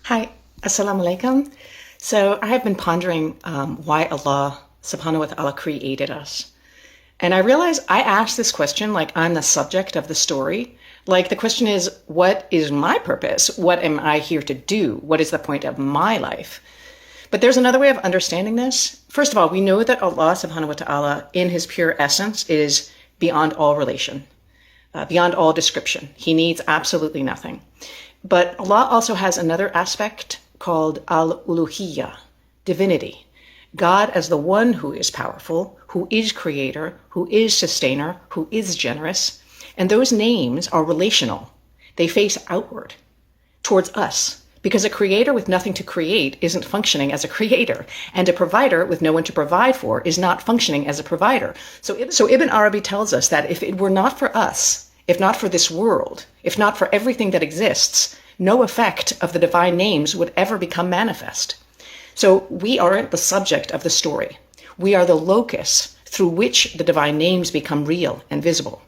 Hi, Assalamu alaikum. So I have been pondering why Allah subhanahu wa ta'ala created us. And I realize I asked this question like I'm the subject of the story. Like the question is, what is my purpose? What am I here to do? What is the point of my life? But there's another way of understanding this. First of all, we know that Allah subhanahu wa ta'ala in his pure essence is beyond all relation, beyond all description. He needs absolutely nothing. But Allah also has another aspect called al-uluhiyya, divinity. God as the one who is powerful, who is creator, who is sustainer, who is generous. And those names are relational. They face outward towards us, because a creator with nothing to create isn't functioning as a creator, and a provider with no one to provide for is not functioning as a provider. So Ibn Arabi tells us that if it were not for us, if not for this world, if not for everything that exists, no effect of the divine names would ever become manifest. So we aren't the subject of the story. We are the locus through which the divine names become real and visible.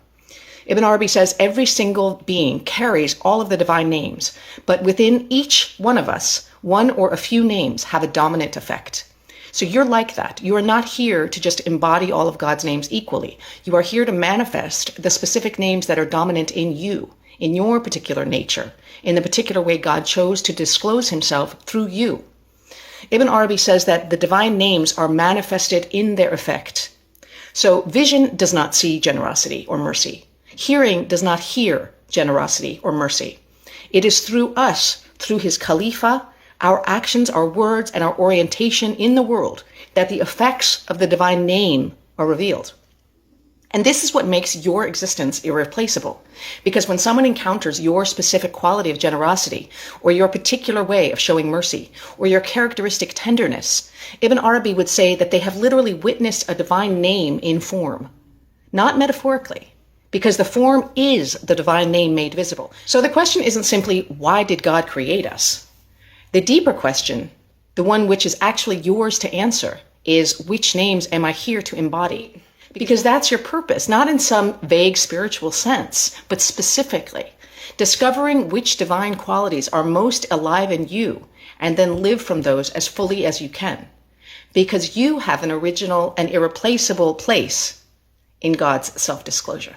Ibn Arabi says every single being carries all of the divine names, but within each one of us, one or a few names have a dominant effect. So you're like that. You are not here to just embody all of God's names equally. You are here to manifest the specific names that are dominant in you, in your particular nature, in the particular way God chose to disclose himself through you. Ibn Arabi says that the divine names are manifested in their effect. So vision does not see generosity or mercy. Hearing does not hear generosity or mercy. It is through us, through his Khalifa, our actions, our words, and our orientation in the world that the effects of the divine name are revealed. And this is what makes your existence irreplaceable. Because when someone encounters your specific quality of generosity, or your particular way of showing mercy, or your characteristic tenderness, Ibn Arabi would say that they have literally witnessed a divine name in form, not metaphorically, because the form is the divine name made visible. So the question isn't simply, why did God create us? The deeper question, the one which is actually yours to answer, is which names am I here to embody? Because that's your purpose, not in some vague spiritual sense, but specifically discovering which divine qualities are most alive in you and then live from those as fully as you can. Because you have an original and irreplaceable place in God's self-disclosure.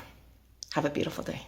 Have a beautiful day.